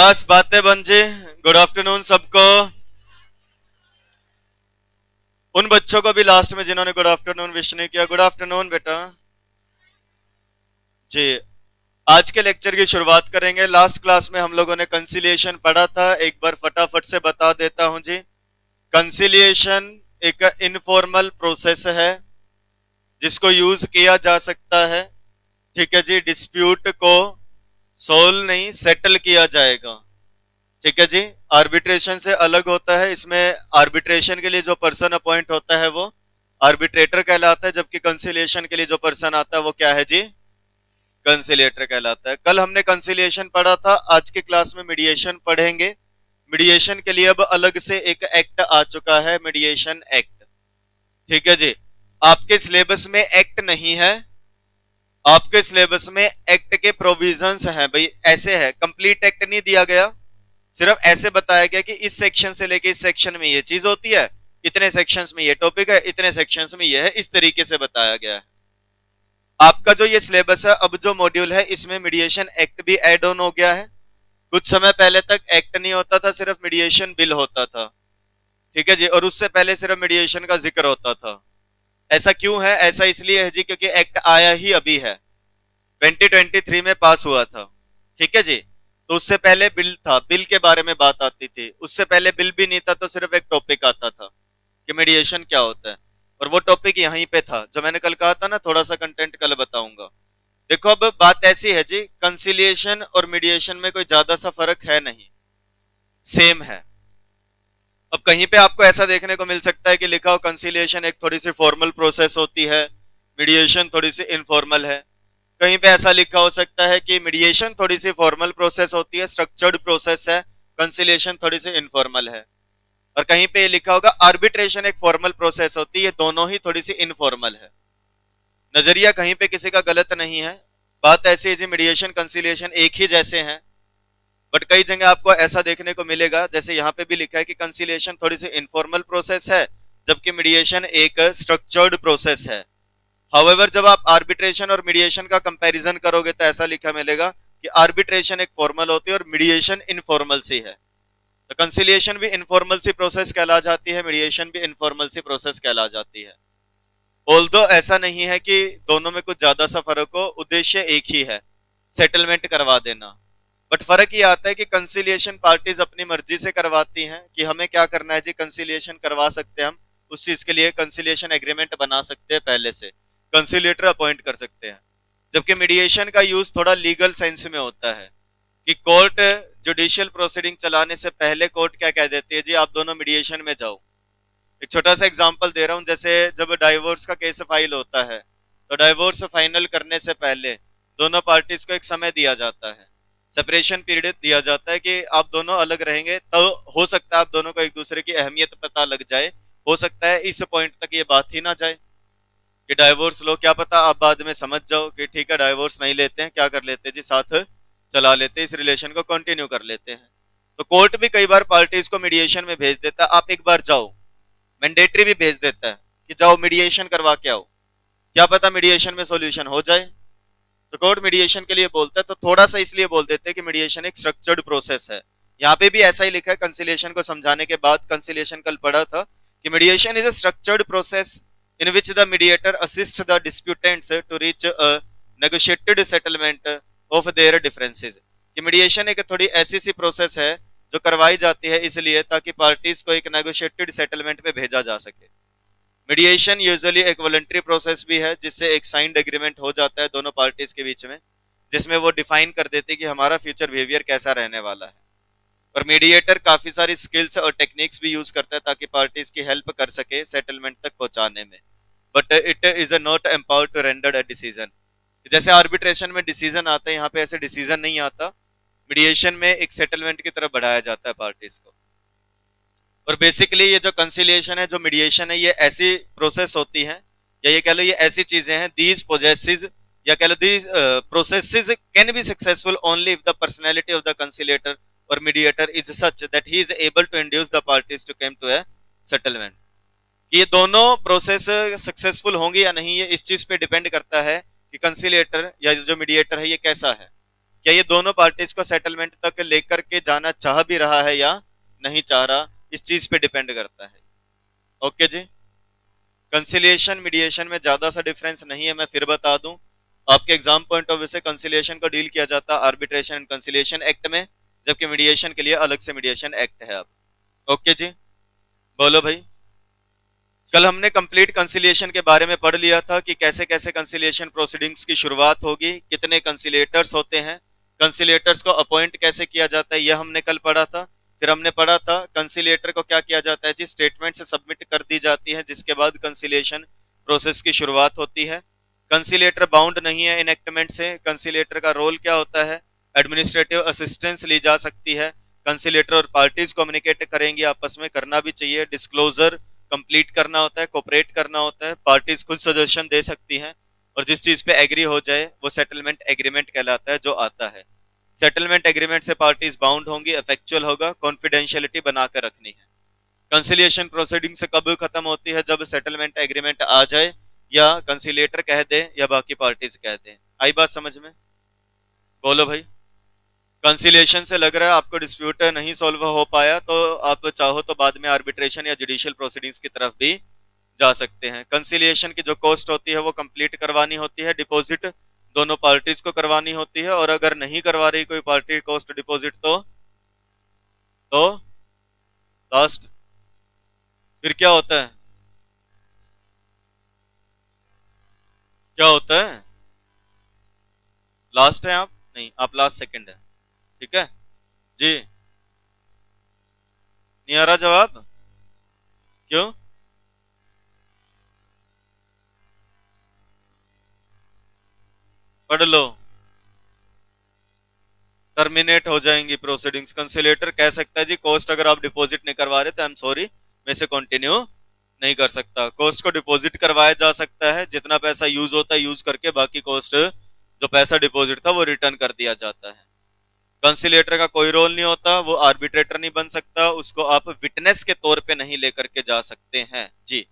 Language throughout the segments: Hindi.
बस बातें बन जी। गुड आफ्टरनून सबको। उन बच्चों को भी लास्ट में जिन्होंने गुड आफ्टरनून विश नहीं किया, गुड आफ्टरनून बेटा जी। आज के लेक्चर की शुरुआत करेंगे। लास्ट क्लास में हम लोगों ने कंसिलिएशन पढ़ा था, एक बार फटाफट से बता देता हूं जी। कंसिलिएशन एक इनफॉर्मल प्रोसेस है जिसको यूज किया जा सकता है, ठीक है जी। डिस्प्यूट को सोल्व नहीं, सेटल किया जाएगा, ठीक है जी। आर्बिट्रेशन से अलग होता है। इसमें आर्बिट्रेशन के लिए जो पर्सन अपॉइंट होता है वो आर्बिट्रेटर कहलाता है, जबकि कंसिलिएशन के लिए जो पर्सन आता है वो क्या है जी? कंसिलिएटर कहलाता है। कल हमने कंसिलिएशन पढ़ा था, आज की क्लास में मीडिएशन पढ़ेंगे। मीडिएशन के लिए अब अलग से एक एक्ट आ चुका है, मीडिएशन एक्ट, ठीक है जी। आपके सिलेबस में एक्ट नहीं है, आपके सिलेबस में एक्ट के प्रोविजंस हैं भाई। ऐसे है, कंप्लीट एक्ट नहीं दिया गया, सिर्फ ऐसे बताया गया कि इस सेक्शन से लेके इस सेक्शन में ये चीज होती है, इतने सेक्शंस में ये टॉपिक है, इतने सेक्शंस में ये है, इस तरीके से बताया गया है। आपका जो ये सिलेबस है, अब जो मॉड्यूल है इसमें मीडिएशन एक्ट भी ऐड ऑन हो गया है। कुछ समय पहले तक एक्ट नहीं होता था, सिर्फ मीडिएशन बिल होता था, ठीक है जी। और उससे पहले सिर्फ मीडिएशन का जिक्र होता था। ऐसा क्यों है? ऐसा इसलिए है जी क्योंकि एक्ट आया ही अभी है, 2023 में पास हुआ था, ठीक है जी। तो उससे पहले बिल था, बिल के बारे में बात आती थी। उससे पहले बिल भी नहीं था, तो सिर्फ एक टॉपिक आता था कि मीडिएशन क्या होता है, और वो टॉपिक यहीं पे था जो मैंने कल कहा था ना, थोड़ा सा कंटेंट कल बताऊंगा। देखो अब बात ऐसी है जी, कंसिलिएशन और मीडिएशन में कोई ज्यादा सा फर्क है नहीं, सेम है। अब कहीं पे आपको ऐसा देखने को मिल सकता है कि लिखा हो कंसिलिएशन एक थोड़ी सी फॉर्मल प्रोसेस होती है, मीडिएशन थोड़ी सी इनफॉर्मल है। कहीं पे ऐसा लिखा हो सकता है कि मीडिएशन थोड़ी सी फॉर्मल प्रोसेस होती है, स्ट्रक्चर्ड प्रोसेस है, कंसिलिएशन थोड़ी सी इनफॉर्मल है। और कहीं पे लिखा होगा आर्बिट्रेशन एक फॉर्मल प्रोसेस होती है, ये दोनों ही थोड़ी सी इनफॉर्मल है। नजरिया कहीं पे किसी का गलत नहीं है। बात ऐसी है जी, मीडिएशन कंसिलिएशन एक ही जैसे हैं, बट कई जगह आपको ऐसा देखने को मिलेगा, जैसे यहाँ पे भी लिखा है कि कंसिलिएशन थोड़ी सी इनफॉर्मल प्रोसेस है, जबकि मीडिएशन एक स्ट्रक्चर्ड प्रोसेस है। हाउएवर जब आप आर्बिट्रेशन और मीडिएशन का कंपैरिजन करोगे तो ऐसा लिखा मिलेगा कि आर्बिट्रेशन एक फॉर्मल होती है और मीडिएशन इनफॉर्मल सी है। तो कंसिलिएशन भी इनफॉर्मल सी प्रोसेस कहला जाती है, मीडिएशन भी इनफॉर्मल सी प्रोसेस कहला जाती है। ऑल्दो ऐसा नहीं है कि दोनों में कुछ ज्यादा सा फर्क हो, उद्देश्य एक ही है, सेटलमेंट करवा देना। बट फर्क ये आता है कि कंसिलिएशन पार्टीज अपनी मर्जी से करवाती हैं कि हमें क्या करना है जी, कंसिलिएशन करवा सकते हैं हम, उस चीज के लिए कंसिलिएशन एग्रीमेंट बना सकते हैं, पहले से कंसिलिएटर अपॉइंट कर सकते हैं। जबकि मीडिएशन का यूज थोड़ा लीगल सेंस में होता है कि कोर्ट जुडिशियल प्रोसीडिंग चलाने से पहले कोर्ट क्या कह देती है जी, आप दोनों मीडिएशन में जाओ। एक छोटा सा एग्जांपल दे रहा हूं, जैसे जब डाइवोर्स का केस फाइल होता है तो डाइवोर्स फाइनल करने से पहले दोनों पार्टीज को एक समय दिया जाता है, सेपरेशन पीरियड दिया जाता है कि आप दोनों अलग रहेंगे। तो हो सकता है आप दोनों को एक दूसरे की अहमियत पता लग जाए, हो सकता है इस पॉइंट तक ये बात ही ना जाए कि डाइवोर्स लो, क्या पता आप बाद में समझ जाओ कि ठीक है डाइवोर्स नहीं लेते हैं, क्या कर लेते हैं जी, साथ चला लेते हैं, इस रिलेशन को कंटिन्यू कर लेते हैं। तो कोर्ट भी कई बार पार्टीज को मीडिएशन में भेज देता है, आप एक बार जाओ, मैंडेटरी भी भेज देता है कि जाओ मीडिएशन करवा के आओ, क्या पता मीडिएशन में सॉल्यूशन हो जाए। तो कोर्ट मीडिएशन के लिए बोलता है, तो थोड़ा सा इसलिए बोल देते हैं कि मीडिएशन एक स्ट्रक्चर्ड प्रोसेस है। यहाँ पे भी ऐसा ही लिखा है कंसिलिएशन को समझाने के बाद। कंसिलिएशन कल पढ़ा था कि mediation is a structured process in which the mediator assists the disputants to reach a negotiated settlement of their differences। कि मीडिएशन एक थोड़ी ऐसी सी प्रोसेस है जो करवाई जाती है इसलिए ताकि पार्टीज को एक नेगोशिएटेड सेटलमेंट पे भेजा जा सके। मीडिएशन यूजुअली एक वॉलंटरी प्रोसेस भी है, जिससे एक साइंड एग्रीमेंट हो जाता है दोनों पार्टीज के बीच में, जिसमें वो डिफाइन कर देते हैं कि हमारा फ्यूचर बिहेवियर कैसा रहने वाला है। और मीडिएटर काफी सारी स्किल्स और टेक्निक्स भी यूज करता है ताकि पार्टीज की हेल्प कर सके सेटलमेंट तक पहुंचाने में। But it is not empowered to render a decision. जैसे आर्बिट्रेशन में डिसीजन आता है, यहाँ पे ऐसे डिसीजन नहीं आता, मीडिएशन में एक सेटलमेंट की तरफ बढ़ाया जाता है पार्टीज को। और बेसिकली ये जो कंसिलिएशन है, जो मीडिएशन है, ये ऐसी प्रोसेस होती है, या ये कह लो ये ऐसी चीजें हैं, दीज प्रोसेसेस या कह लो these processes can be successful only if the personality of the conciliator और mediator is such that he is able to induce the parties to come to a settlement. ये दोनों प्रोसेस सक्सेसफुल होंगी या नहीं, ये इस चीज पे डिपेंड करता है कि कंसिलिएटर या जो मीडिएटर है ये कैसा है। क्या ये दोनों पार्टीज को सेटलमेंट तक लेकर के जाना चाह भी रहा है या नहीं चाह रहा, इस चीज पे डिपेंड करता है। ओके जी। कंसिलिएशन मीडिएशन में ज्यादा सा डिफरेंस नहीं है, मैं फिर बता दूं। आपके एग्जाम पॉइंट ऑफ व्यू से कंसिलिएशन को डील किया जाता है आर्बिट्रेशन एंड कंसिलिएशन एक्ट में, जबकि मीडिएशन के लिए अलग से मीडिएशन एक्ट है। अब ओके जी, बोलो भाई। कल हमने कंप्लीट कंसिलिएशन के बारे में पढ़ लिया था कि कैसे कैसे कंसिलिएशन प्रोसीडिंग्स की शुरुआत होगी, कितने कंसिलेटर्स होते हैं, कंसिलेटर्स को अपॉइंट कैसे किया जाता है, यह हमने कल पढ़ा था। फिर हमने पढ़ा था कंसिलेटर को क्या किया जाता है जी, स्टेटमेंट से सबमिट कर दी जाती है, जिसके बाद कंसिलिएशन प्रोसेस की शुरुआत होती है। कंसिलेटर बाउंड नहीं है इनेक्टमेंट से। कंसिलेटर का रोल क्या होता है, एडमिनिस्ट्रेटिव असिस्टेंस ली जा सकती है। कंसिलेटर और पार्टीज कम्युनिकेट करेंगी, आपस में करना भी चाहिए। डिस्क्लोजर कंप्लीट करना होता है, कोऑपरेट करना होता है। पार्टीज खुद सजेशन दे सकती हैं और जिस चीज पे एग्री हो जाए वो सेटलमेंट एग्रीमेंट कहलाता है जो आता है। सेटलमेंट एग्रीमेंट से पार्टीज बाउंड होंगी, इफेक्चुअल होगा, कॉन्फिडेंशियलिटी बनाकर रखनी है। कंसिलिएशन प्रोसीडिंग से कब खत्म होती है, जब सेटलमेंट एग्रीमेंट आ जाए या कंसिलेटर कह दे या बाकी पार्टीज कह दे। आई बात समझ में, बोलो भाई। कंसिलिएशन से लग रहा है आपको डिस्प्यूट नहीं सॉल्व हो पाया, तो आप चाहो तो बाद में आर्बिट्रेशन या जुडिशियल प्रोसीडिंग्स की तरफ भी जा सकते हैं। कंसिलिएशन की जो कॉस्ट होती है वो कंप्लीट करवानी होती है, डिपॉजिट दोनों पार्टीज को करवानी होती है, और अगर नहीं करवा रही कोई पार्टी कॉस्ट डिपॉजिट तो लास्ट फिर क्या होता है, क्या होता है, लास्ट है आप नहीं, आप लास्ट सेकंड है, ठीक है जी। नहीं आ रहा जवाब, क्यों? पढ़ लो, टर्मिनेट हो जाएंगी प्रोसीडिंग्स। कंसिलेटर कह सकता है जी कॉस्ट अगर आप डिपॉजिट नहीं करवा रहे तो आई एम सॉरी, मैं इसे कंटिन्यू नहीं कर सकता। कॉस्ट को डिपॉजिट करवाया जा सकता है, जितना पैसा यूज होता है यूज करके बाकी कॉस्ट जो पैसा डिपॉजिट था वो रिटर्न कर दिया जाता है। कंसिलेटर का कोई रोल नहीं होता, वो आर्बिट्रेटर नहीं बन सकता, उसको आप विटनेस के तौर पे नहीं लेकर के जा सकते हैं जी।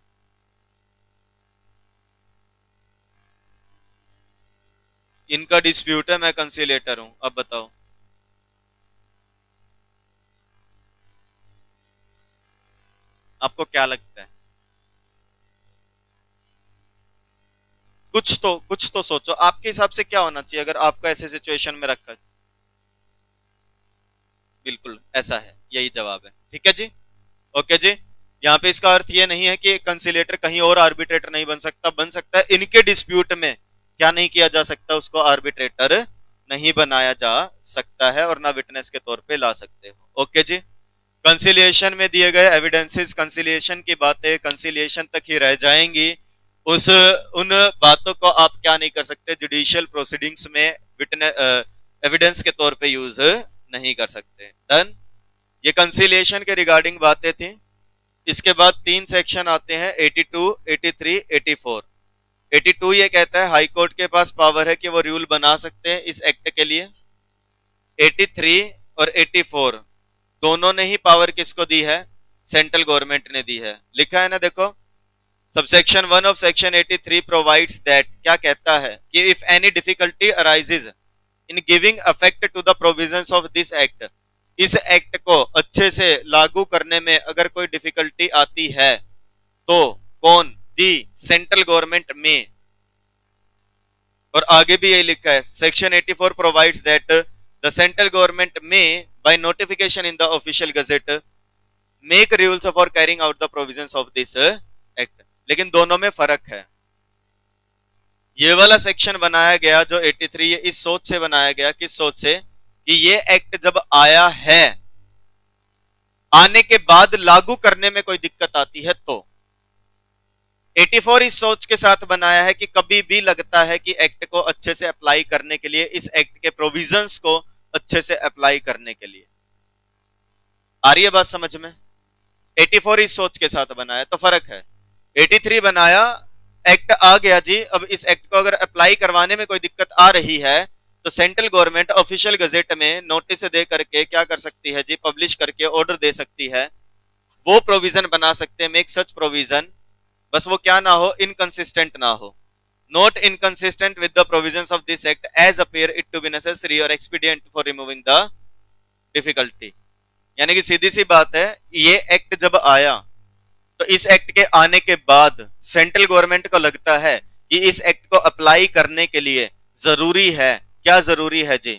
इनका डिस्प्यूट है, मैं कंसिलेटर हूं, अब बताओ। आपको क्या लगता है, कुछ तो सोचो, आपके हिसाब से क्या होना चाहिए अगर आपको ऐसे सिचुएशन में रखा। बिल्कुल ऐसा है, यही जवाब है, ठीक है जी। ओके जी। यहाँ पे इसका अर्थ ये नहीं है कि कंसिलेटर कहीं और आर्बिट्रेटर नहीं बन सकता, बन सकता है। इनके डिस्प्यूट में क्या नहीं किया जा सकता, उसको आर्बिट्रेटर नहीं बनाया जा सकता है और ना विटनेस के तौर पे ला सकते हो। ओके जी। कंसिलिएशन में दिए गए एविडेंसेस, कंसिलिएशन की बातें कंसिलिएशन तक ही रह जाएंगी। उन बातों को आप क्या नहीं कर सकते, जुडिशियल प्रोसीडिंग्स में विटनेस एविडेंस के तौर पे यूज नहीं कर सकते। डन। ये कंसिलिएशन के रिगार्डिंग बातें थी। इसके बाद 3 सेक्शन आते हैं, 82, 83, 84। 82 ये कहता है हाई कोर्ट के पास पावर है कि वो रूल बना सकते हैं इस एक्ट के लिए। 83 और 84 दोनों ने ही पावर किसको दी है, सेंट्रल गवर्नमेंट ने दी है। लिखा है ना, देखो subsection 1 of section 83 provides that, क्या कहता है कि if any difficulty arises in giving effect to the provisions of this act, इस एक्ट को अच्छे से लागू करने में अगर कोई डिफिकल्टी आती है तो कौन, दी सेंट्रल गवर्नमेंट में। और आगे भी यही लिखा है, section 84 provides that the central government may by notification in the official gazette make rules for carrying out the provisions of this act. लेकिन दोनों में फर्क है। ये वाला सेक्शन बनाया गया जो 83, ये इस सोच से बनाया गया, किस सोच से, कि ये एक्ट जब आया है, आने के बाद लागू करने में कोई दिक्कत आती है तो। 84 इस सोच के साथ बनाया है कि कभी भी लगता है कि एक्ट को अच्छे से अप्लाई करने के लिए, इस एक्ट के प्रोविजंस को अच्छे से अप्लाई करने के लिए। आ रही है बात समझ में? 84 इस सोच के साथ बनाया तो फर्क है। 83 बनाया, एक्ट आ गया जी, अब इस एक्ट को अगर अप्लाई करवाने में कोई दिक्कत आ रही है तो सेंट्रल गवर्नमेंट ऑफिशियल गजेट में नोटिस दे करके क्या कर सकती है जी, पब्लिश करके ऑर्डर दे सकती है, वो प्रोविजन बना सकते हैं, मेक सच प्रोविजन। बस वो क्या ना हो, इनकंसिस्टेंट ना हो, not inconsistent with the provisions of this act as appear it to be necessary or expedient for removing the difficulty। यानी कि सीधी सी बात है, ये एक्ट जब आया तो इस एक्ट के आने के बाद सेंट्रल गवर्नमेंट को लगता है कि इस एक्ट को अप्लाई करने के लिए जरूरी है, क्या जरूरी है जी,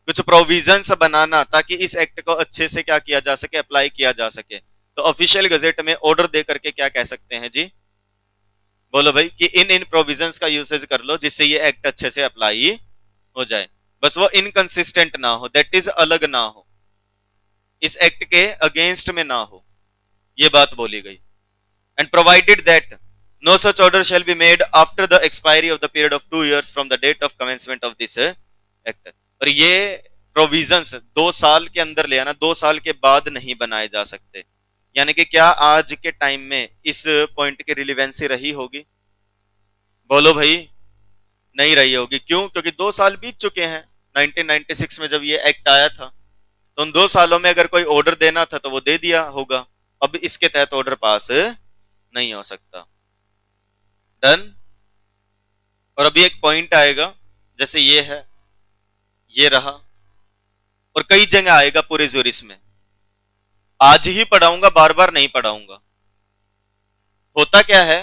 कुछ प्रोविजंस बनाना ताकि इस एक्ट को अच्छे से क्या किया जा सके, अप्लाई किया जा सके। तो ऑफिशियल गजेट में ऑर्डर दे करके क्या कह सकते हैं जी, बोलो भाई, कि इन इन प्रोविजंस का यूसेज कर लो जिससे ये एक्ट अच्छे से अप्लाई हो जाए। बस वो इनकंसिस्टेंट ना हो, दैट इज अलग ना हो, इस एक्ट के अगेंस्ट में ना हो, ये बात बोली गई। And provided that no such order shall be made after the expiry of the period of 2 years from the date of commencement of this act. और ये प्रोविजंस 2 साल के अंदर ले आना, 2 साल के बाद नहीं बनाए जा सकते। यानी कि क्या आज के टाइम में इस पॉइंट की रिलेवेंसी रही होगी, बोलो भाई, नहीं रही होगी। क्यों? क्योंकि 2 साल बीत चुके हैं। 1996 में जब ये एक्ट आया था तो उन 2 सालों में अगर कोई ऑर्डर देना था तो वो दे दिया होगा, अब इसके तहत ऑर्डर पास नहीं हो सकता। डन। और अभी एक पॉइंट आएगा, जैसे ये है, ये रहा, और कई जगह आएगा पूरे ज्यूरिस में। आज ही पढ़ाऊंगा, बार बार नहीं पढ़ाऊंगा। होता क्या है,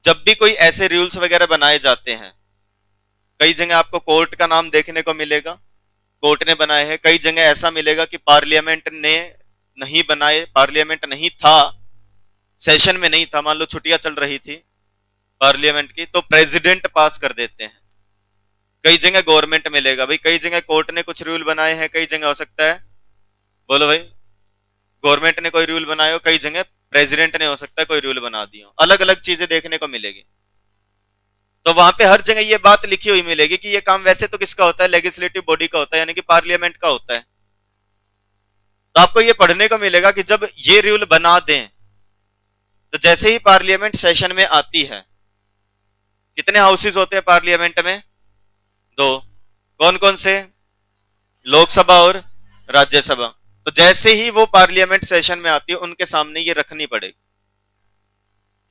जब भी कोई ऐसे रूल्स वगैरह बनाए जाते हैं, कई जगह आपको कोर्ट का नाम देखने को मिलेगा, कोर्ट ने बनाए हैं। कई जगह ऐसा मिलेगा कि पार्लियामेंट ने नहीं बनाए, पार्लियामेंट नहीं था, सेशन में नहीं था, मान लो छुट्टियां चल रही थी पार्लियामेंट की, तो प्रेसिडेंट पास कर देते हैं। कई जगह गवर्नमेंट मिलेगा भाई, कई जगह कोर्ट ने कुछ रूल बनाए हैं, कई जगह हो सकता है, बोलो भाई, गवर्नमेंट ने कोई रूल बनाए हो, कई जगह प्रेसिडेंट ने हो सकता है कोई रूल बना दिया, अलग अलग चीजें देखने को मिलेगी। तो वहां पे हर जगह ये बात लिखी हुई मिलेगी कि ये काम वैसे तो किसका होता है, लेजिस्लेटिव बॉडी का होता है, यानी कि पार्लियामेंट का होता है। तो आपको ये पढ़ने को मिलेगा कि जब ये रूल बना दें तो जैसे ही पार्लियामेंट सेशन में आती है, कितने हाउसेस होते हैं पार्लियामेंट में? 2। कौन कौन से? लोकसभा और राज्यसभा। तो जैसे ही वो पार्लियामेंट सेशन में आती है, उनके सामने ये रखनी पड़ेगी।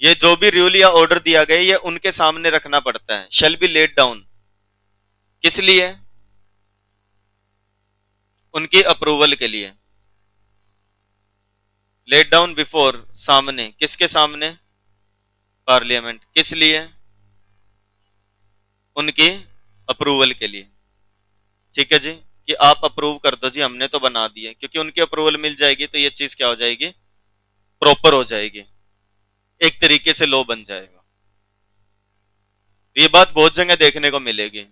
ये जो भी रूल या ऑर्डर दिया गया, ये उनके सामने रखना पड़ता है। शैल बी लेड डाउन, किस लिए? उनकी अप्रूवल के लिए। लेड डाउन बिफोर, सामने, किसके सामने? पार्लियामेंट। किस लिए? उनकी अप्रूवल के लिए। ठीक है जी, कि आप अप्रूव कर दो जी, हमने तो बना दिए, क्योंकि उनकी अप्रूवल मिल जाएगी तो ये चीज क्या हो जाएगी, प्रॉपर हो जाएगी, एक तरीके से लॉ बन जाएगा। ये बात बहुत जगह देखने को मिलेगी।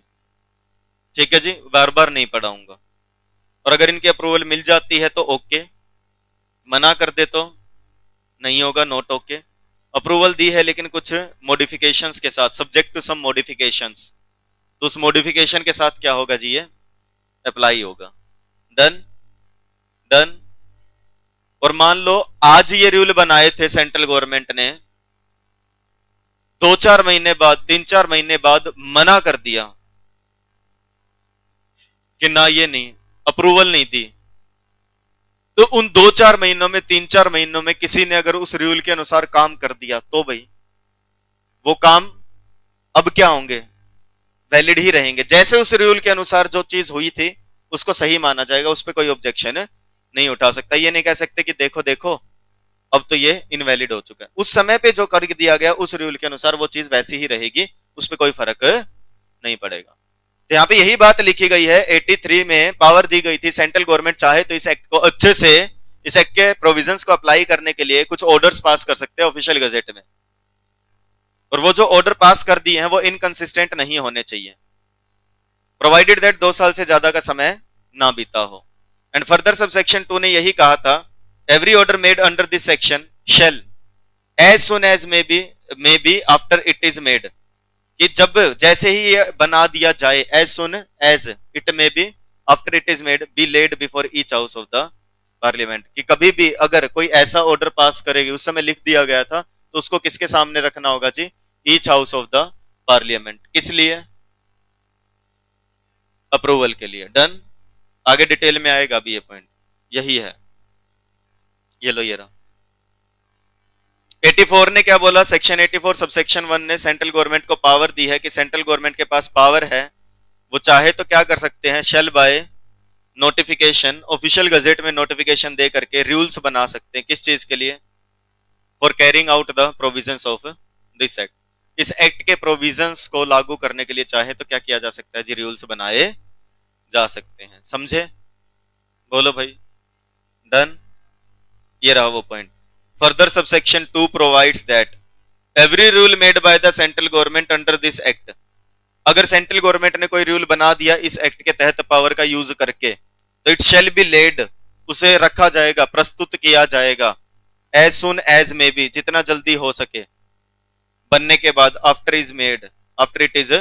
ठीक है जी, बार बार नहीं पढ़ाऊंगा। और अगर इनकी अप्रूवल मिल जाती है तो ओके, मना कर दे तो नहीं होगा, नॉट ओके। अप्रूवल दी है लेकिन कुछ मॉडिफिकेशंस के साथ, सब्जेक्ट टू सम मॉडिफिकेशंस, तो उस मॉडिफिकेशन के साथ क्या होगा जी, ये अप्लाई होगा। डन। डन। और मान लो आज ये रूल बनाए थे सेंट्रल गवर्नमेंट ने, 2-4 महीने बाद, 3-4 महीने बाद मना कर दिया कि ना, ये नहीं, अप्रूवल नहीं दी, तो उन 2-4 महीनों में, 3-4 महीनों में किसी ने अगर उस रूल के अनुसार काम कर दिया तो भाई वो काम अब क्या होंगे, वैलिड ही रहेंगे। जैसे उस रूल के अनुसार जो चीज हुई थी उसको सही माना जाएगा, उस पर कोई ऑब्जेक्शन नहीं उठा सकता। ये नहीं कह सकते कि देखो देखो अब तो ये इनवैलिड हो चुका है। उस समय पे जो कर दिया गया उस रूल के अनुसार वो चीज वैसी ही रहेगी, उस पर कोई फर्क नहीं पड़ेगा। तो यहाँ पे यही बात लिखी गई है। 83 में पावर दी गई थी, सेंट्रल गवर्नमेंट चाहे तो इस एक्ट को अच्छे से, इस एक्ट के प्रोविजंस को अप्लाई करने के लिए कुछ ऑर्डर्स पास कर सकते हैं ऑफिशियल गजेट में, और वो जो ऑर्डर पास कर दिए हैं वो इनकंसिस्टेंट नहीं होने चाहिए, प्रोवाइडेड दैट 2 साल से ज्यादा का समय ना बीता हो। एंड फर्दर सबसेक्शन 2 ने यही कहा था, every order made under this section shall as soon as may be after it is made, कि जब, जैसे ही ये बना दिया जाए, as soon as it may be after it is made be laid before each house of the parliament, कि कभी भी अगर कोई ऐसा ऑर्डर पास करेगी, उस समय लिख दिया गया था, तो उसको किसके सामने रखना होगा जी, each house of the parliament. किस लिए? अप्रूवल के लिए। डन। आगे डिटेल में आएगा अभी ये पॉइंट, यही है, ये लो ये रहा। 84 ने क्या बोला, सेक्शन 84 सबसेक्शन 1 ने सेंट्रल गवर्नमेंट को पावर दी है कि सेंट्रल गवर्नमेंट के पास पावर है, वो चाहे तो क्या कर सकते हैं, shall by notification, official gazette में नोटिफिकेशन दे करके रूल्स बना सकते हैं। किस चीज के लिए, for carrying out the provisions of this act, इस एक्ट के प्रोविजंस को लागू करने के लिए चाहे तो क्या किया जा सकता है जी, रूल्स बनाए जा सकते हैं। समझे, बोलो भाई, डन। ये रहा वो point. Further subsection 2 provides that every rule made by the central government under this act, अगर सेंट्रल गवर्नमेंट ने कोई रूल बना दिया इस एक्ट के तहत पावर का यूज करके, तो इट शैल बी लेड, उसे रखा जाएगा, प्रस्तुत किया जाएगा, as soon as may be, जितना जल्दी हो सके बनने के बाद, after is made, after it is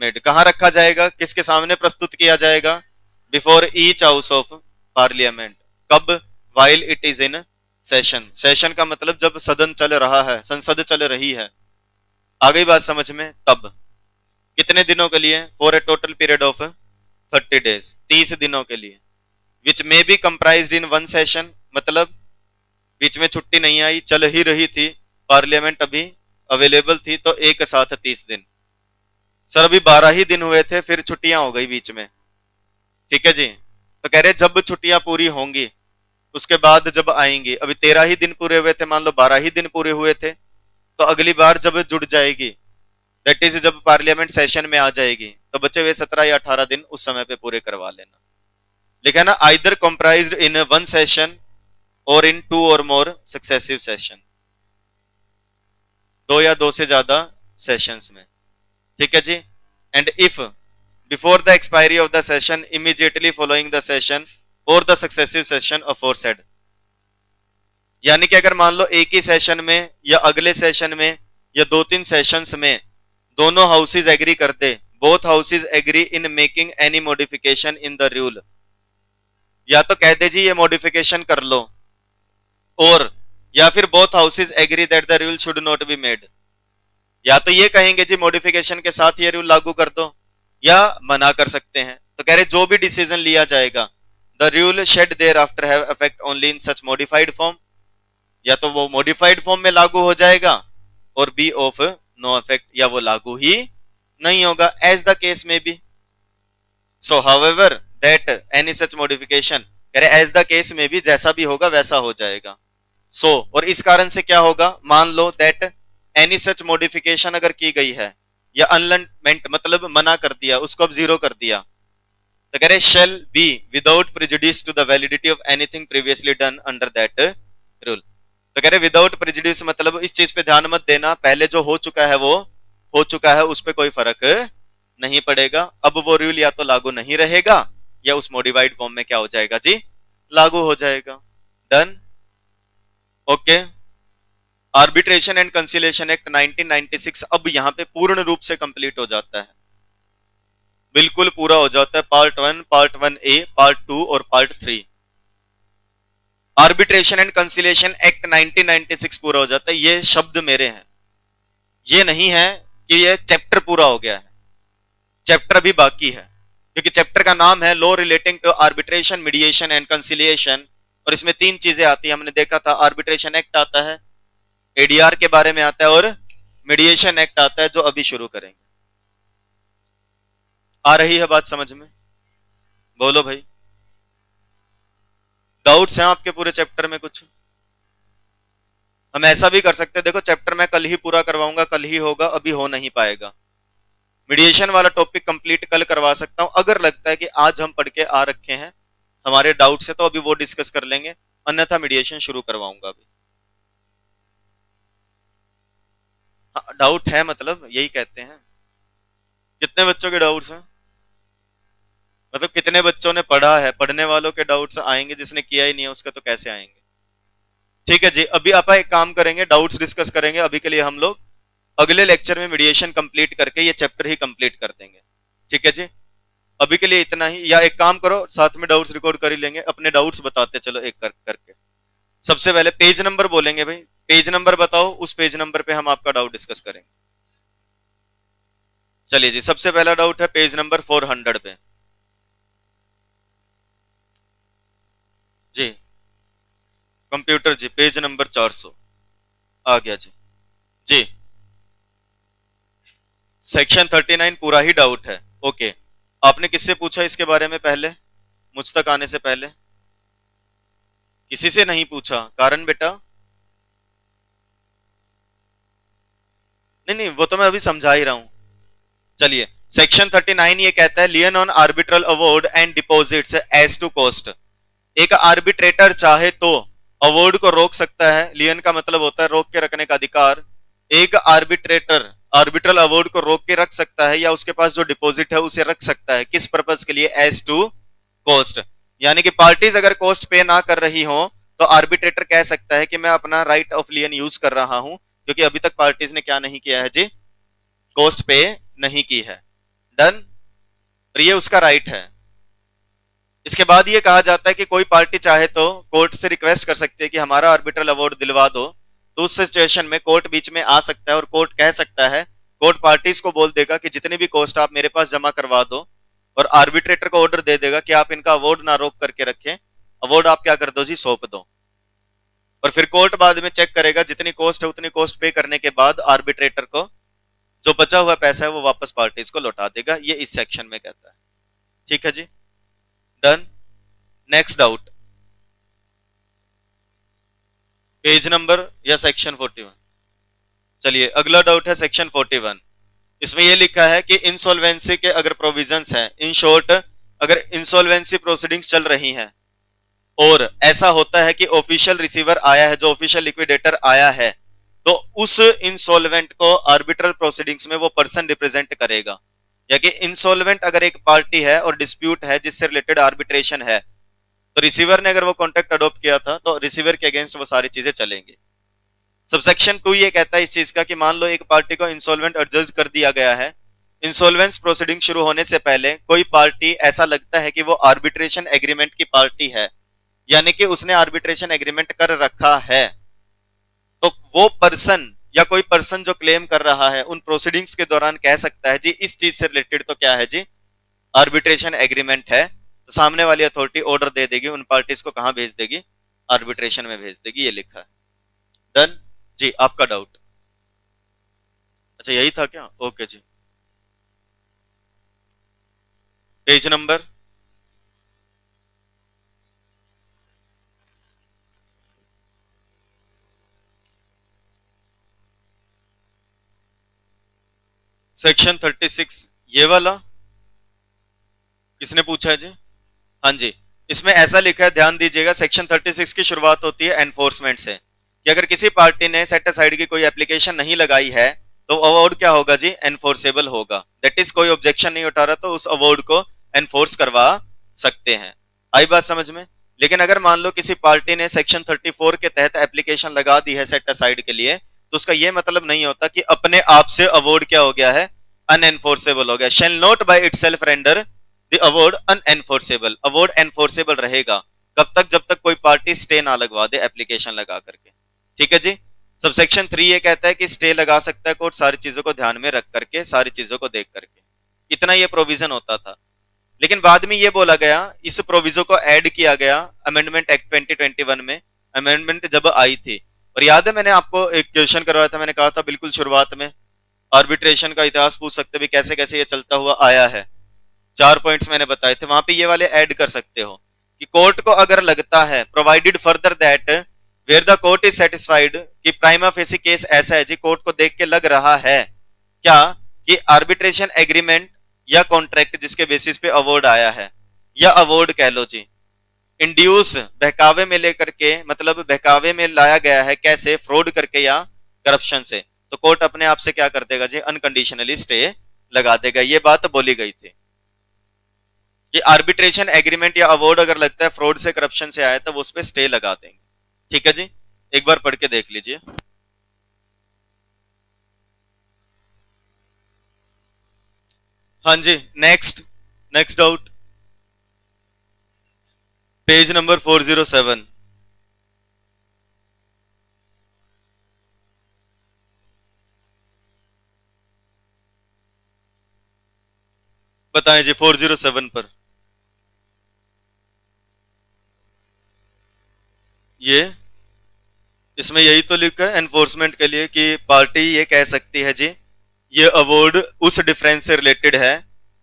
made. कहां रखा जाएगा, किसके सामने प्रस्तुत किया जाएगा, before each house of parliament. कब, while it is in session, session का मतलब जब सदन चल रहा है, संसद चल रही है, आ गई बात समझ में। तब कितने दिनों के लिए, for a total period of 30 days, 30 दिनों के लिए, which may be comprised in one session, मतलब बीच में छुट्टी नहीं आई, चल ही रही थी, पार्लियामेंट अभी अवेलेबल थी, तो एक साथ 30 दिन। सर अभी 12 ही दिन हुए थे, फिर छुट्टियां हो गई बीच में, ठीक है जी। तो कह रहे जब छुट्टियां पूरी होंगी उसके बाद जब आएंगी, अभी 13 ही दिन पूरे हुए थे, मान लो 12 ही दिन पूरे हुए थे, तो अगली बार जब जुड़ जाएगी, दैट इज जब पार्लियामेंट सेशन में आ जाएगी, तो बचे हुए 17 या 18 दिन उस समय पे पूरे करवा लेना। लिखा ना, either comprised in one session और इन 2 और मोर सक्सेसिव सेशन, 2 या 2 से ज्यादा सेशंस में, ठीक है जी। And if before the expiry of the session, immediately following the session और द सक्सेसिव सेशन अफोरसेड, यानी कि अगर मान लो एक ही सेशन में या अगले सेशन में या 2-3 सेशंस में दोनों हाउसेज एग्री कर दे, both houses agree in making any modification in the rule, या तो कह दे जी ये मॉडिफिकेशन कर लो, और या फिर both houses agree that the rule should not be made, या तो ये कहेंगे जी मॉडिफिकेशन के साथ ये रूल लागू कर दो, या मना कर सकते हैं। तो कह रहे जो भी डिसीजन लिया जाएगा, the rule shade there after have effect only in such modified form, या तो वो मॉडिफाइड फॉर्म में लागू हो जाएगा, और बी ऑफ नो इफेक्ट, या वो लागू ही नहीं होगा, as the case may be. So however that any such modification, कह रहे एज द केस में भी जैसा भी होगा वैसा हो जाएगा। सो और इस कारण से क्या होगा, मान लो दैट एनी सच मॉडिफिकेशन अगर की गई है, या अनमेंट मतलब मना कर दिया, उसको अब जीरो कर दिया, तो कह रहे shall be without prejudice to the validity of anything previously done under that rule. तो कह रहे विदाउट प्रिजुडिस मतलब इस चीज पे ध्यान मत देना, पहले जो हो चुका है वो हो चुका है, उस पर कोई फर्क नहीं पड़ेगा, अब वो रूल या तो लागू नहीं रहेगा या उस मॉडिफाइड फॉर्म में क्या हो जाएगा जी, लागू हो जाएगा। Done, okay. Arbitration and conciliation act 1996 अब यहां पे पूर्ण रूप से कंप्लीट हो जाता है, बिल्कुल पूरा हो जाता है, पार्ट 1, पार्ट 1A, पार्ट 2 और part 3। Arbitration and conciliation act 1996 पूरा हो जाता है। ये शब्द मेरे हैं, ये नहीं है कि ये चैप्टर पूरा हो गया है, चैप्टर भी बाकी है, क्योंकि चैप्टर का नाम है law relating to arbitration, mediation and conciliation, और इसमें 3 चीजें आती है, हमने देखा था। आर्बिट्रेशन एक्ट आता है, एडीआर के बारे में आता है, और मीडिएशन एक्ट आता है जो अभी शुरू करेंगे। आ रही है बात समझ में, बोलो भाई, डाउट्स हैं आपके पूरे चैप्टर में कुछ? हम ऐसा भी कर सकते हैं, देखो चैप्टर मैं कल ही पूरा करवाऊंगा, कल ही होगा, अभी हो नहीं पाएगा। मीडिएशन वाला टॉपिक कंप्लीट कल करवा सकता हूं, अगर लगता है कि आज हम पढ़ के आ रखे हैं हमारे डाउट से, तो अभी वो डिस्कस कर लेंगे, अन्यथा मीडिएशन शुरू करवाऊंगा अभी। डाउट है मतलब यही कहते हैं। कितने बच्चों के डाउट्स हैं, मतलब कितने बच्चों ने पढ़ा है, पढ़ने वालों के डाउट्स आएंगे, जिसने किया ही नहीं है उसका तो कैसे आएंगे। ठीक है जी, अभी आप एक काम करेंगे, डाउट्स डिस्कस करेंगे, अभी के लिए हम लोग अगले लेक्चर में मीडिएशन कंप्लीट करके ये चैप्टर ही कंप्लीट कर देंगे। ठीक है जी, अभी के लिए इतना ही, या एक काम करो साथ में डाउट्स रिकॉर्ड कर ही लेंगे, अपने डाउट्स बताते चलो एक करके। सबसे पहले पेज नंबर बोलेंगे भाई, पेज नंबर बताओ, उस पेज नंबर पे हम आपका डाउट डिस्कस करेंगे। चलिए जी, सबसे पहला डाउट है पेज नंबर 400 पे जी, कंप्यूटर जी, पेज नंबर 400। आ गया जी। जी, सेक्शन 39 पूरा ही डाउट है। ओके, आपने किससे पूछा इसके बारे में पहले, मुझ तक आने से पहले? किसी से नहीं पूछा, कारण बेटा? नहीं नहीं, वो तो मैं अभी समझा ही रहा हूं। चलिए, सेक्शन 39 ये कहता है lien on arbitral award and deposits as to cost. एक आर्बिट्रेटर चाहे तो अवॉर्ड को रोक सकता है। लियन का मतलब होता है रोक के रखने का अधिकार। एक आर्बिट्रेटर आर्बिट्रल अवॉर्ड को रोक के रख सकता है या उसके पास जो डिपॉजिट है उसे रख सकता है। किस पर्पज के लिए? As to cost. यानी कि पार्टीज अगर कॉस्ट पे ना कर रही हो तो आर्बिट्रेटर कह सकता है कि मैं अपना राइट ऑफ लियन यूज कर रहा हूं, क्योंकि अभी तक पार्टीज ने क्या नहीं किया है जी? कॉस्ट पे नहीं की है। डन। और ये उसका राइट है। इसके बाद ये कहा जाता है कि कोई पार्टी चाहे तो कोर्ट से रिक्वेस्ट कर सकती है कि हमारा आर्बिट्रल अवार्ड दिलवा दो। तो उस सिचुएशन में कोर्ट बीच में आ सकता है और कोर्ट कह सकता है, कोर्ट पार्टीज को बोल देगा कि जितनी भी कॉस्ट आप मेरे पास जमा करवा दो, और आर्बिट्रेटर को ऑर्डर दे देगा कि आप इनका अवार्ड ना रोक करके रखें, अवार्ड आप क्या कर दो जी? सौंप दो। और फिर कोर्ट बाद में चेक करेगा, जितनी कॉस्ट है उतनी कॉस्ट पे करने के बाद आर्बिट्रेटर को जो बचा हुआ पैसा है वो वापस पार्टीज को लौटा देगा। ये इस सेक्शन में कहता है। ठीक है जी, done. Next doubt, page number या सेक्शन 41? चलिए, अगला डाउट है सेक्शन 41। इसमें यह लिखा है कि इंसॉल्वेंसी के अगर प्रोविजंस हैं, इन शॉर्ट अगर इंसॉल्वेंसी प्रोसीडिंग्स चल रही हैं और ऐसा होता है कि ऑफिशियल रिसीवर आया है, जो ऑफिशियल लिक्विडेटर आया है, तो उस इंसॉल्वेंट को आर्बिट्रल प्रोसीडिंग्स में वो पर्सन रिप्रेजेंट करेगा। या कि इंसॉल्वेंट अगर एक पार्टी है और डिस्प्यूट है जिससे रिलेटेड आर्बिट्रेशन है, तो रिसीवर ने अगर वो कॉन्ट्रैक्ट अडॉप्ट किया था तो रिसीवर के अगेंस्ट वो सारी चीजें चलेंगी। सबसेक्शन 2 ये कहता है इस चीज का कि मान लो एक पार्टी को इंसॉल्वेंट एडजस्ट कर दिया गया है। इंसॉल्वेंस प्रोसीडिंग शुरू होने से पहले कोई पार्टी ऐसा लगता है कि वो आर्बिट्रेशन एग्रीमेंट की पार्टी है, यानी कि उसने आर्बिट्रेशन एग्रीमेंट कर रखा है, तो वो पर्सन या कोई पर्सन जो क्लेम कर रहा है उन प्रोसीडिंग्स के दौरान कह सकता है जी इस चीज से रिलेटेड तो क्या है जी? आर्बिट्रेशन एग्रीमेंट है। तो सामने वाली अथॉरिटी ऑर्डर दे देगी, उन पार्टीज को कहां भेज देगी? आर्बिट्रेशन में भेज देगी। ये लिखा है। डन जी। आपका डाउट? अच्छा, यही था क्या? ओके जी। Page number? सेक्शन 36 ये वाला किसने पूछा है जी? हाँ जी। इसमें ऐसा लिखा है, ध्यान दीजिएगा, सेक्शन 36 की शुरुआत होती है एनफोर्समेंट से, कि अगर किसी पार्टी ने सेट असाइड की कोई एप्लीकेशन नहीं लगाई है तो अवार्ड क्या होगा जी? एनफोर्सेबल होगा। दैट इज कोई ऑब्जेक्शन नहीं उठा रहा तो उस अवार्ड को एनफोर्स करवा सकते हैं। आई बात समझ में? लेकिन अगर मान लो किसी पार्टी ने सेक्शन 34 के तहत एप्लीकेशन लगा दी है सेट असाइड के लिए, तो उसका यह मतलब नहीं होता कि अपने आप से अवार्ड क्या हो गया है? अनएनफोर्सेबल हो गया। Shall not by itself render the award unenforceable. Award enforceable रहेगा कब तक? जब तक कोई पार्टी स्टे ना लगवा दे एप्लीकेशन लगा करके। ठीक है जी। सबसेक्शन 3 ये कहता है कि स्टे लगा सकता है कोर्ट सारी चीजों को ध्यान में रख करके, सारी चीजों को देख करके। इतना ये प्रोविजन होता था। लेकिन बाद में ये बोला गया, इस प्रोविजन को ऐड किया गया अमेंडमेंट एक्ट 2021 में, अमेंडमेंट जब आई थी। और याद है मैंने आपको एक क्वेश्चन करवाया था, मैंने कहा था बिल्कुल शुरुआत में, आर्बिट्रेशन का इतिहास पूछ सकते भी कैसे कैसे ये चलता हुआ आया है। 4 पॉइंट्स मैंने बताए थे, वहां पे ये वाले ऐड कर सकते हो कि कोर्ट को अगर लगता है, provided further that where the court is satisfied कि प्राइमा फेसी केस ऐसा है जी, कोर्ट को देख के लग रहा है क्या कि आर्बिट्रेशन एग्रीमेंट या कॉन्ट्रैक्ट जिसके बेसिस पे अवार्ड आया है, या अवार्ड कह लो जी, इंड्यूस बहकावे में लेकर के, मतलब बहकावे में लाया गया है, कैसे? फ्रॉड करके या करप्शन से, तो कोर्ट अपने आप से क्या कर देगा जी? अनकंडीशनली स्टे लगा देगा। ये बात बोली गई थी कि आर्बिट्रेशन एग्रीमेंट या अवार्ड अगर लगता है फ्रॉड से, करप्शन से आया तो वो उस पर स्टे लगा देंगे। ठीक है जी, एक बार पढ़ के देख लीजिए। हाँ जी, next. Next doubt, page number 407। बताएं जी 407 पर। ये इसमें यही तो लिखा है एनफोर्समेंट के लिए कि पार्टी ये कह सकती है जी ये अवार्ड उस डिफरेंस से रिलेटेड है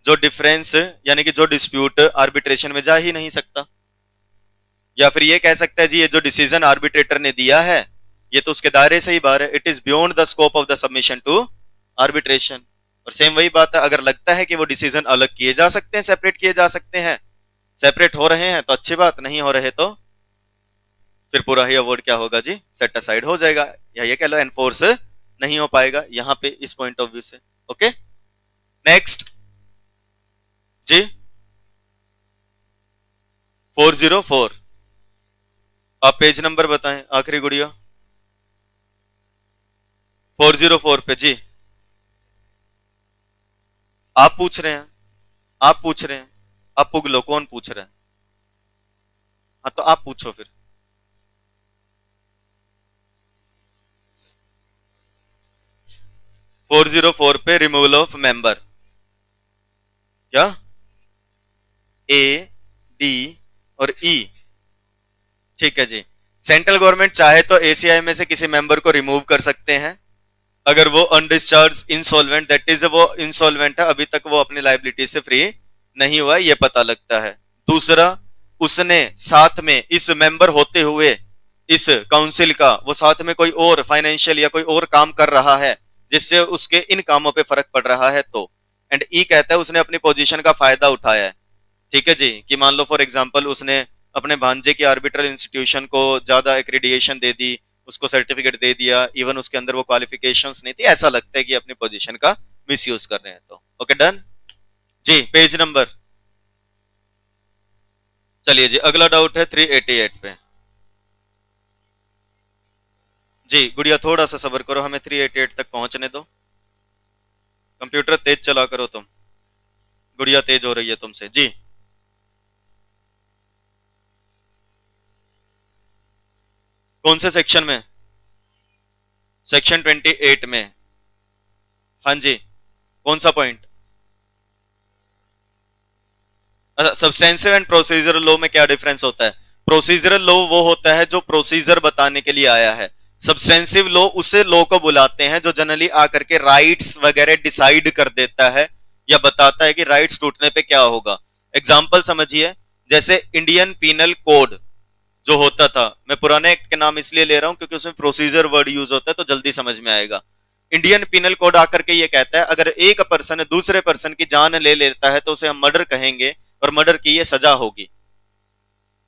जो डिफरेंस यानी कि जो डिस्प्यूट आर्बिट्रेशन में जा ही नहीं सकता, या फिर ये कह सकता है जी ये जो डिसीजन आर्बिट्रेटर ने दिया है ये तो उसके दायरे से ही बाहर है, it is beyond the scope of the submission to arbitration. और सेम वही बात है, अगर लगता है कि वो डिसीजन अलग किए जा सकते हैं, सेपरेट किए जा सकते हैं, सेपरेट हो रहे हैं तो अच्छी बात, नहीं हो रहे तो फिर पूरा ही अवार्ड क्या होगा जी, सेट असाइड हो जाएगा, या ये कह लो एनफोर्स नहीं हो पाएगा यहां पे इस पॉइंट ऑफ व्यू से। ओके नेक्स्ट जी 404, आप पेज नंबर बताएं आखिरी गुड़िया। 404 पे जी आप पूछ रहे हैं, आप पूछ रहे हैं, आप पुगलो कौन पूछ रहा है? हाँ तो आप पूछो फिर। 404 पे रिमूवल ऑफ मेंबर, क्या ए डी और ई, ठीक है जी। सेंट्रल गवर्नमेंट चाहे तो एसीआई में से किसी मेंबर को रिमूव कर सकते हैं अगर वो अनडिस्चार्ज इंसॉल्वेंट, दैट इज वो इंसॉल्वेंट है, अभी तक वो अपनी लाइबिलिटी से फ्री नहीं हुआ, ये पता लगता है। दूसरा, उसने साथ में इस मेंबर होते हुए इस काउंसिल का वो साथ में कोई और फाइनेंशियल या कोई और काम कर रहा है जिससे उसके इन कामों पे फर्क पड़ रहा है तो। एंड ई कहता है उसने अपनी पोजीशन का फायदा उठाया है, ठीक है जी, कि मान लो फॉर एग्जांपल उसने अपने भांजे की आर्बिट्रल इंस्टीट्यूशन को ज्यादा एक्रीडिएशन दे दी, उसको सर्टिफिकेट दे दिया, इवन उसके अंदर वो क्वालिफिकेशंस नहीं थी, ऐसा लगता है कि अपनी पोजीशन का मिसयूज कर रहे हैं तो। ओके डन जी, पेज नंबर, चलिए जी अगला डाउट है 388 पे। जी गुड़िया थोड़ा सा सब्र करो, हमें 388 तक पहुंचने दो, कंप्यूटर तेज चला करो तुम, गुड़िया तेज हो रही है तुमसे जी। कौन से सेक्शन में? सेक्शन 28 में। हाँ जी, कौन सा पॉइंट? अच्छा, सब्सटेंसिव एंड प्रोसीजरल लॉ में क्या डिफरेंस होता है? प्रोसीजरल लॉ वो होता है जो प्रोसीजर बताने के लिए आया है, सब्सटेंसिव लॉ उसे लॉ को बुलाते हैं जो जनरली आकर के राइट्स वगैरह डिसाइड कर देता है या बताता है कि राइट्स टूटने पे क्या होगा। एग्जाम्पल समझिए, जैसे इंडियन पीनल कोड जो होता था, मैं पुराने एक्ट के नाम इसलिए ले रहा हूं क्योंकि उसमें प्रोसीजर वर्ड यूज होता है तो जल्दी समझ में आएगा। इंडियन पीनल कोड आकर के ये कहता है अगर एक पर्सन दूसरे पर्सन की जान ले लेता है तो उसे हम मर्डर कहेंगे और मर्डर की ये सजा होगी।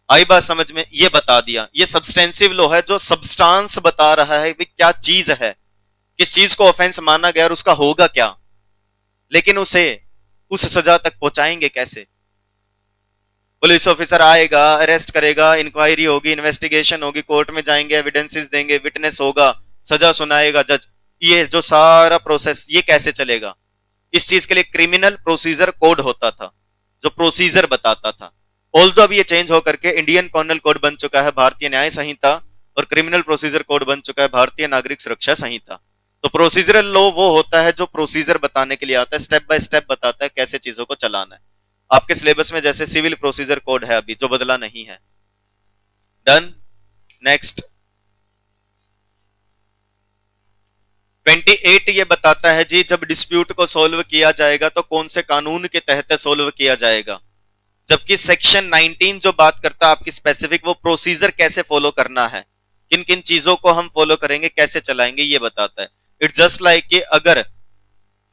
आई बात समझ में? ये बता दिया, ये सब्सटेंसिव लॉ है जो सब्सटेंस बता रहा है कि क्या चीज है, किस चीज को ऑफेंस माना गया और उसका होगा क्या, लेकिन उसे उस सजा तक पहुंचाएंगे कैसे? पुलिस ऑफिसर आएगा, अरेस्ट करेगा, इंक्वायरी होगी, इन्वेस्टिगेशन होगी, कोर्ट में जाएंगे, एविडेंसेस देंगे, विटनेस होगा, सजा सुनाएगा जज, ये जो सारा प्रोसेस ये कैसे चलेगा? इस चीज के लिए क्रिमिनल प्रोसीजर कोड होता था जो प्रोसीजर बताता था। ऑल्दो अब ये चेंज होकर के इंडियन पीनल कोड बन चुका है भारतीय न्याय संहिता, और क्रिमिनल प्रोसीजर कोड बन चुका है भारतीय नागरिक सुरक्षा संहिता। तो प्रोसीजरल लॉ वो होता है जो प्रोसीजर बताने के लिए आता है, स्टेप बाय स्टेप बताता है कैसे चीजों को चलाना है। आपके सिलेबस में जैसे सिविल प्रोसीजर कोड है अभी जो बदला नहीं है। डन नेक्स्ट 28 ये बताता है जी जब डिस्प्यूट को सॉल्व किया जाएगा तो कौन से कानून के तहत सॉल्व किया जाएगा, जबकि सेक्शन 19 जो बात करता है आपकी स्पेसिफिक वो प्रोसीजर कैसे फॉलो करना है, किन किन चीजों को हम फॉलो करेंगे, कैसे चलाएंगे, ये बताता है। इट्स जस्ट लाइक कि अगर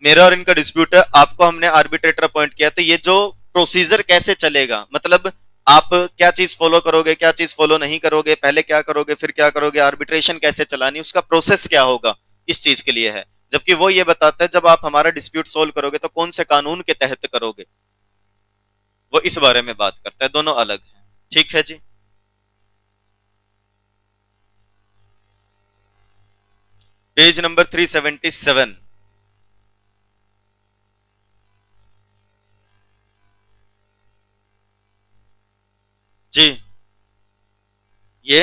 मेरा और इनका डिस्प्यूट है, आपको हमने आर्बिट्रेटर अपॉइंट किया, तो ये जो प्रोसीजर कैसे चलेगा, मतलब आप क्या चीज फॉलो करोगे, क्या चीज फॉलो नहीं करोगे, पहले क्या करोगे फिर क्या करोगे, आर्बिट्रेशन कैसे चलानी, उसका प्रोसेस क्या होगा, इस चीज के लिए है। जबकि वो ये बताता है जब आप हमारा डिस्प्यूट सोल्व करोगे तो कौन से कानून के तहत करोगे, वो इस बारे में बात करता है, दोनों अलग है। ठीक है जी, पेज नंबर 377 जी। ये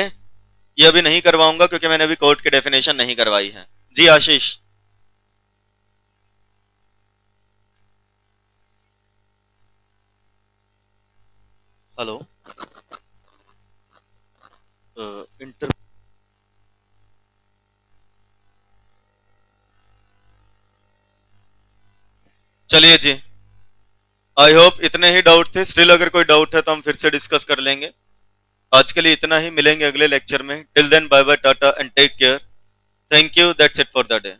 ये अभी नहीं करवाऊंगा क्योंकि मैंने अभी कोर्ट की डेफिनेशन नहीं करवाई है जी। आशीष हेलो, इंटर चलिए जी, आई होप इतने ही डाउट थे। स्टिल अगर कोई डाउट है तो हम फिर से डिस्कस कर लेंगे। आज के लिए इतना ही, मिलेंगे अगले लेक्चर में। Till then bye bye, tata and take care. Thank you, that's it for the day.